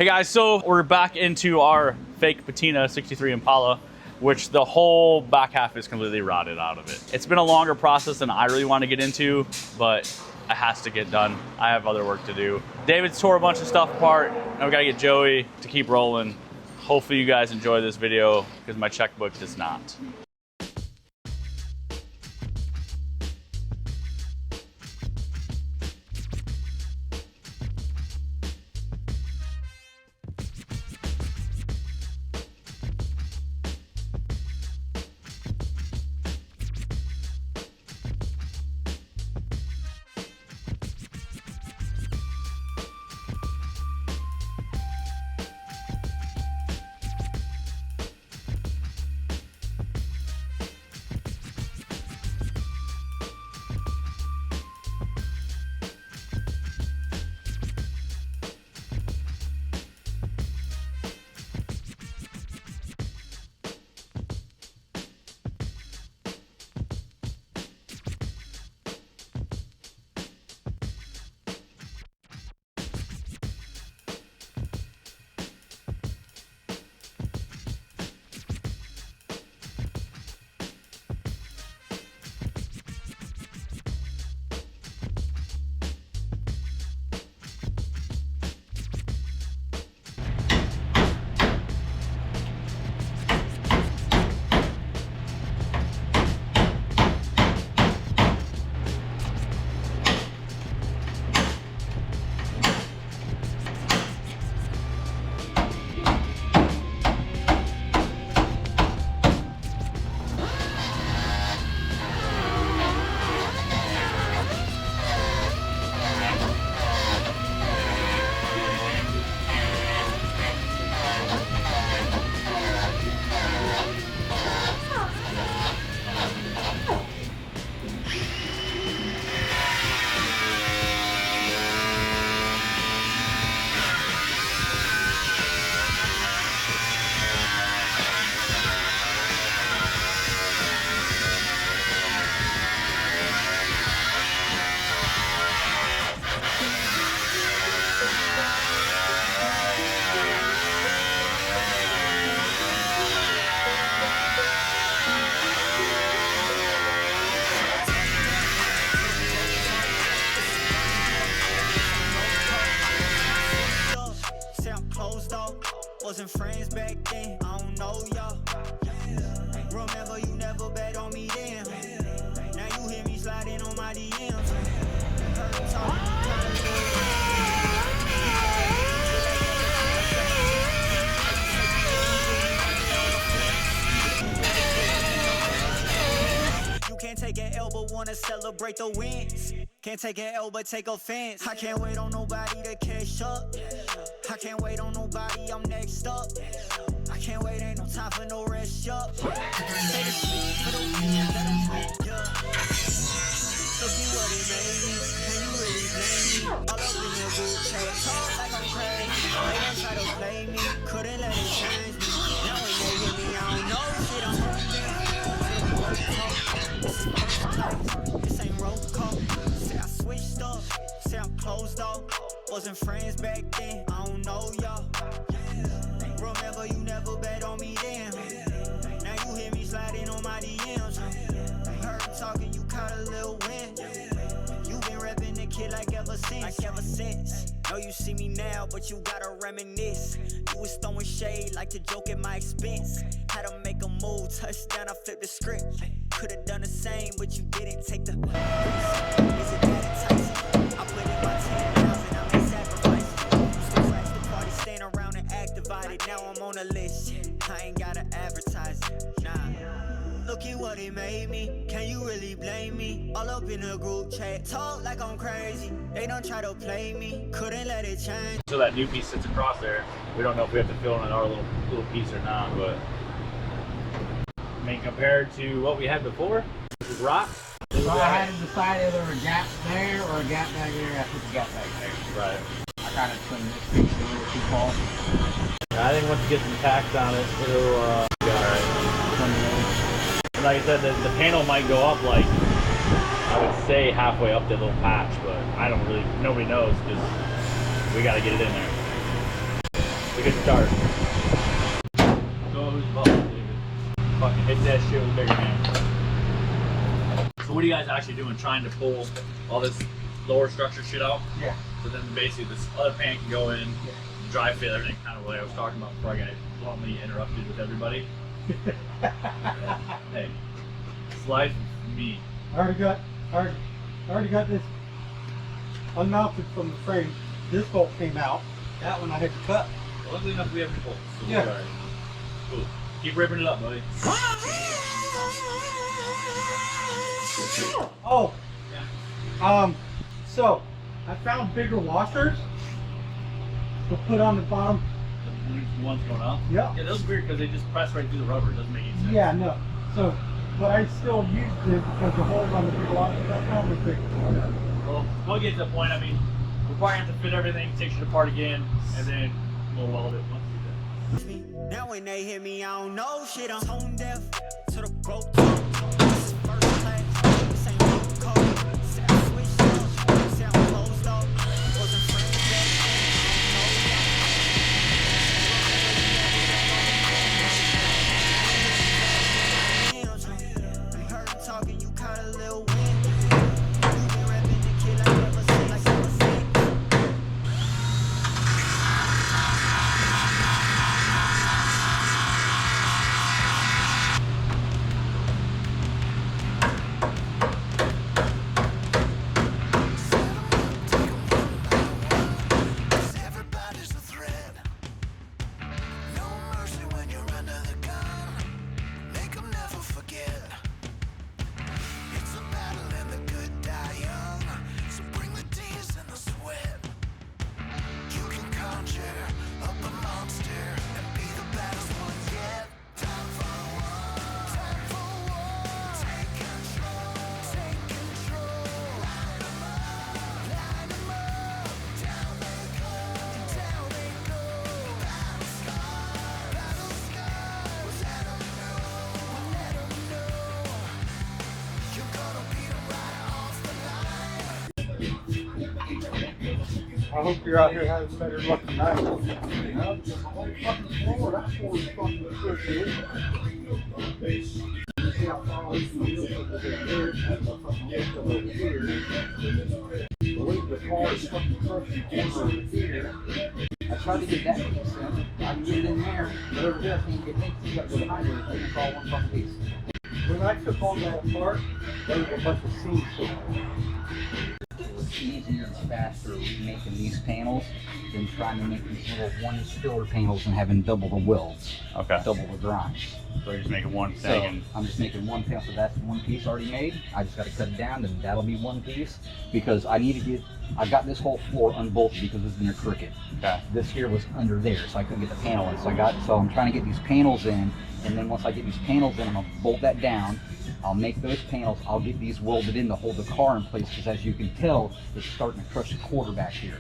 Hey guys, so we're back into our fake patina 63 Impala, which the whole back half is completely rotted out of it. It's been a longer process than I really want to get into, but it has to get done. I have other work to do. David's tore a bunch of stuff apart, and we gotta get Joey to keep rolling. Hopefully you guys enjoy this video, because my checkbook does not. Wasn't friends back then, I don't know y'all. Remember you never bet on me then. Now you hear me sliding on my DMs. Heard you can't take an L but wanna celebrate the wins. Can't take an L but take offense. I can't wait on nobody to catch up. I can't wait on nobody, I'm next up. I can't wait, ain't no time for no rest up. Take a seat for the weekend, let them break up. Look at what it made me, can you really blame me? All up in your group chat, talk like I'm crazy. They done try to play me, couldn't let it change me. Now when they hit me, I don't know shit, I'm moving. This ain't roll call. Say I switched up, say I'm closed off. Wasn't friends back then, I don't know y'all. Remember you never bet on me then. Now you hear me sliding on my DMs. Heard talking, you caught a little win. You been repping the kid like ever since. Know you see me now, but you gotta reminisce. You was throwing shade like to joke at my expense. Had to make a move, touchdown, I flipped the script. Could've done the same, but you didn't take the risk. Is it that enticing? I put in my 10,000, I made sacrifices. Used to crash the party, stand around and act divided. Now I'm on a list, I ain't gotta advertise it, nah. Look at what it made me, can you really blame me? All up in the group chat, talk like I'm crazy. They don't try to play me, couldn't let it change. So that new piece sits across there. We don't know if we have to fill in our little piece or not, but I mean, compared to what we had before, this is rock. So I had to decide either a gap there or a gap back there. I put the gap back there. Right. I kind of trimmed this piece a little too far. I think once you get some tax on it, it'll be alright. And like I said, the panel might go up like, I would say halfway up that little patch, but I don't really, nobody knows because we got to get it in there. a good start. Goes well, David. Fucking hit that shit with bigger hands. So what are you guys actually doing? Trying to pull all this lower structure shit out? Yeah. So then basically this other pan can go in, dry fit everything, kind of what I was talking about before I got bluntly interrupted with everybody. Hey, it's life for me. I already got this unmounted from the frame. This bolt came out. That one I had to cut. Well, luckily enough we have any bolts. So Yeah. we're all right. Cool. Keep ripping it up, buddy. Oh, so I found bigger washers to put on the bottom. The ones going up? Yeah. Yeah, those are weird because they just press right through the rubber. It doesn't make any sense. Yeah, no. So, but I still used it because the holes on the big washers I found were big. Well, we'll get to the point. I mean, we'll probably have to fit everything, take shit apart again, and then we'll weld it once we do that. Now when they hear me, I don't know shit. I'm tone deaf to the broke talk. This is first class. This ain't roll call. Say I switched up. Say I'm closed off. Wasn't friends back then. I don't know y'all. I heard you talking, you caught a little wind. You been rapping the kid like ever since. Like ever since. Everybody's a threat. No mercy when you're under the gun. Make 'em never forget. It's a battle and the good die young. So bring the tears and the sweat. You can conjure up a monster and be the baddest one yet. Time for war. Time for war. Take control. Take control. Line 'em up. Line 'em up. Down they go. Down they go. Battle scar. Battle scars. Let 'em know. Let 'em know. You're gonna beat 'em right off the line. I hope you're out here having better luck than I do. See how far away from the field over there, that's a fucking lift over here. The way the car is fucking crushing over here. I tried to get that piece in. I can get it in there, but over there I can't get it. You got to go behind it. It's all one fucking piece. When I took all that apart, there was a bunch of seams sitting there. It's easier and faster remaking these panels than trying to make these little 1-inch filler panels and having double the welds, Okay. double the grinds. So you're just making one So thing and I'm just making one panel, so that's one piece already made. I just got to cut it down, and that'll be one piece because I need to get. I got this whole floor unbolted because it's near crooked. okay. This here was under there, so I couldn't get the panel in. So I'm trying to get these panels in, and then once I get these panels in, I'm gonna bolt that down. I'll make those panels. I'll get these welded in to hold the car in place because, as you can tell, it's starting to crush the quarter back here.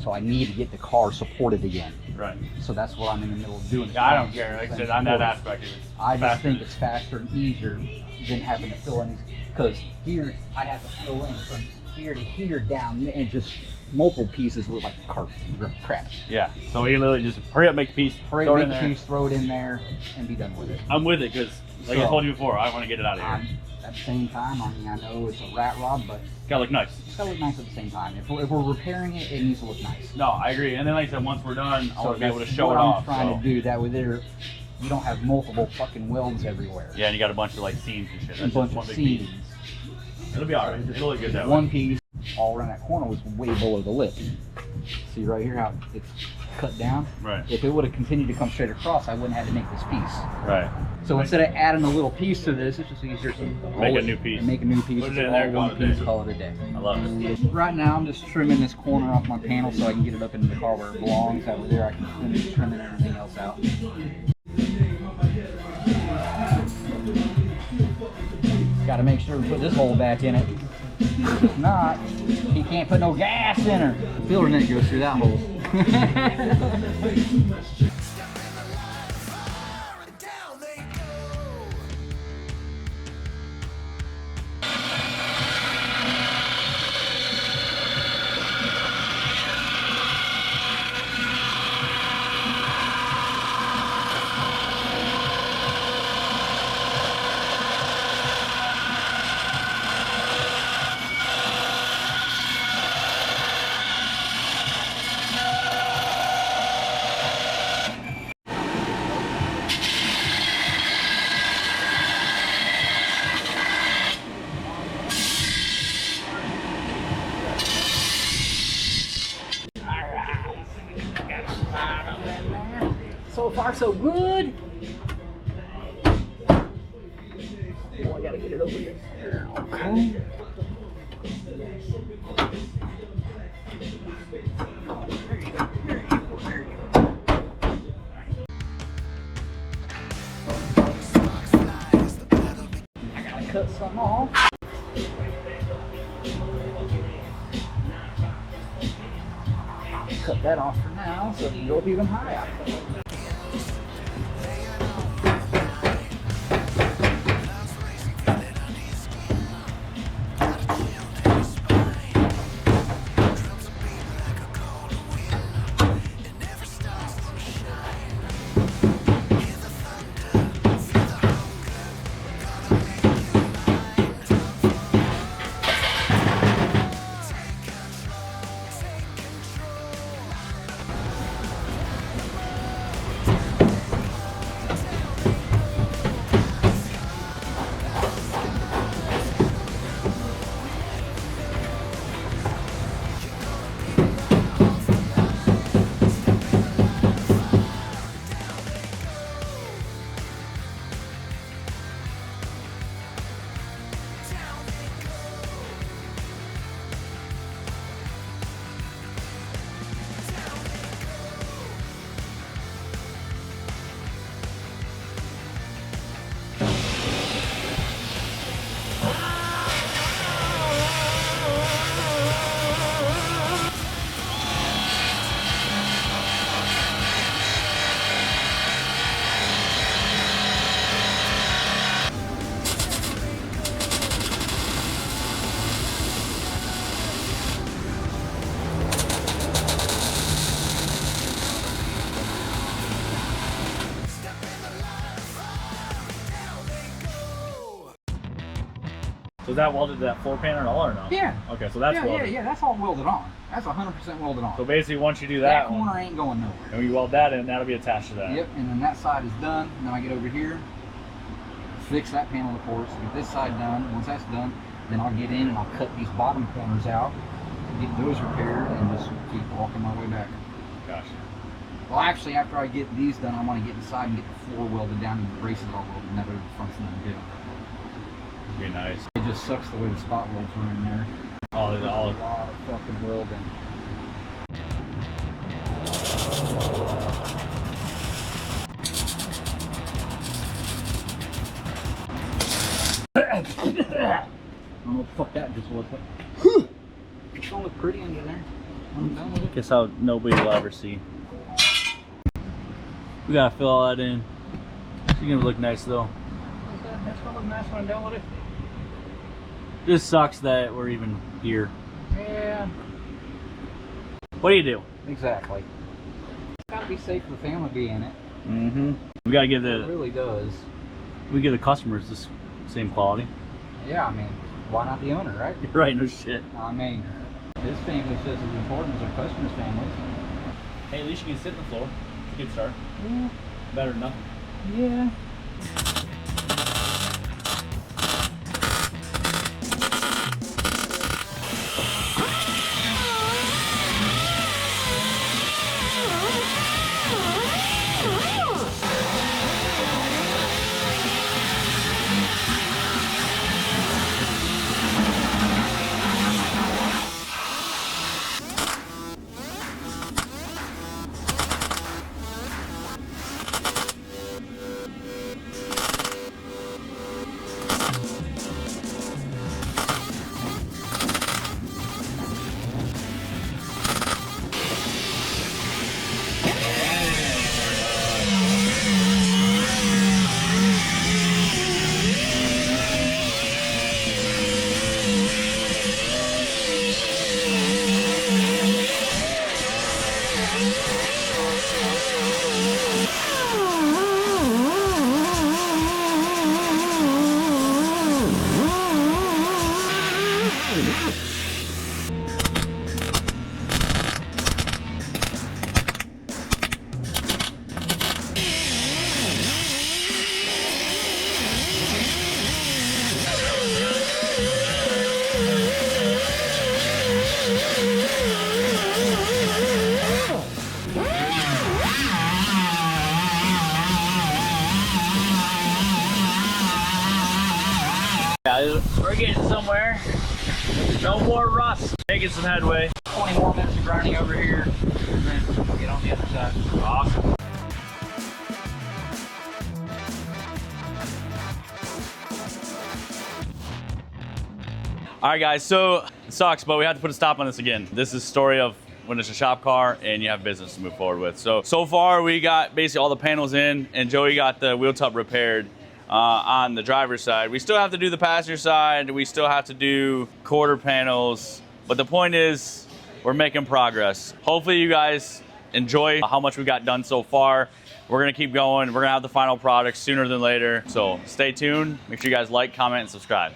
So I need to get the car supported again. Right. So that's what I'm in the middle of doing. Yeah, I don't care. Like I said, on that aspect, it's I just faster. think it's faster and easier than having to fill in, because here I have to fill in from here to here down and just multiple pieces with like crap. Yeah. So we literally just hurry up, make a piece, Hurry, throw it make in a there. piece, throw it in there, and be done with it. I'm with it because, like I So, told you before, I want to get it out of here. At the same time, I mean, I know it's a rat rod, but Gotta look nice. it's gotta look nice at the same time. If we're repairing it, it needs to look nice. No, I agree. And then, like I said, once we're done, I want to be able to that's show what it I'm off. trying so. to do that way there. You don't have multiple fucking welds everywhere. Yeah, and you got a bunch of like seams and shit. A That's bunch just one of big piece. seams. It'll be alright. It'll look good that way. One piece all around that corner was way below the lip. See right here how it's cut down? Right. If it would have continued to come straight across, I wouldn't have to make this piece. Right. So instead of adding a little piece to this, it's just easier to Make roll a it new piece. and make a new piece. Put it It's in there, all call one it a piece, day. call it a day. I love it. Right now, I'm just trimming this corner off my panel so I can get it up into the car where it belongs. Over there, I can finish trimming everything else out. Got to make sure we put this hole back in it. If not, he can't put no gas in her. The filler net goes through that hole. Step in the line of fire and down they go. So far, so good. Oh, I gotta get it over here. Okay. I gotta cut some off. Cut that off for now so it can go up even higher. So is that welded to that floor pan or all or no? Yeah. Okay, so that's welded. Yeah, that's all welded on. That's 100% welded on. So basically, once you do that that corner one, ain't going nowhere. and you weld that in, that'll be attached to that. Yep, and then that side is done. And then I get over here, fix that panel, of course, get this side done. Once that's done, then I'll get in and I'll cut these bottom corners out, get those repaired, and just keep walking my way back. Gotcha. Well, actually, after I get these done, I want to get inside and get the floor welded down and the braces all welded, and that way the front's not good. Be nice. It just sucks the way the spot welds are in there. All There's a lot of fucking welding. I don't know what the fuck that just was, but it's gonna look pretty under there. I'm done with it. Guess how nobody will ever see. We gotta fill all that in. It's gonna look nice though. That's gonna look nice when I'm done with it. Just sucks that we're even here. Yeah, What do you do? exactly. Gotta be safe for the family to be in it. Mm-hmm. We gotta give It the really does. we give the customers this same quality. Yeah, I mean, why not the owner, right? You're right, no shit. I mean, his family says as important as our customers' families. Hey, at least you can sit on the floor. It's a good start. Yeah. Better than nothing. Yeah. getting somewhere. No more rust. Making some headway. 20 more minutes of grinding over here, and then we'll get on the other side. Awesome. All right, guys, so it sucks, but we have to put a stop on this again. This is a story of when it's a shop car and you have business to move forward with. So far we got basically all the panels in, and Joey got the wheel tub repaired on the driver's side. We still have to do the passenger side. We still have to do quarter panels, but the point is we're making progress. Hopefully you guys enjoy how much we got done so far. We're gonna keep going. We're gonna have the final product sooner than later. So stay tuned. Make sure you guys like, comment, and subscribe.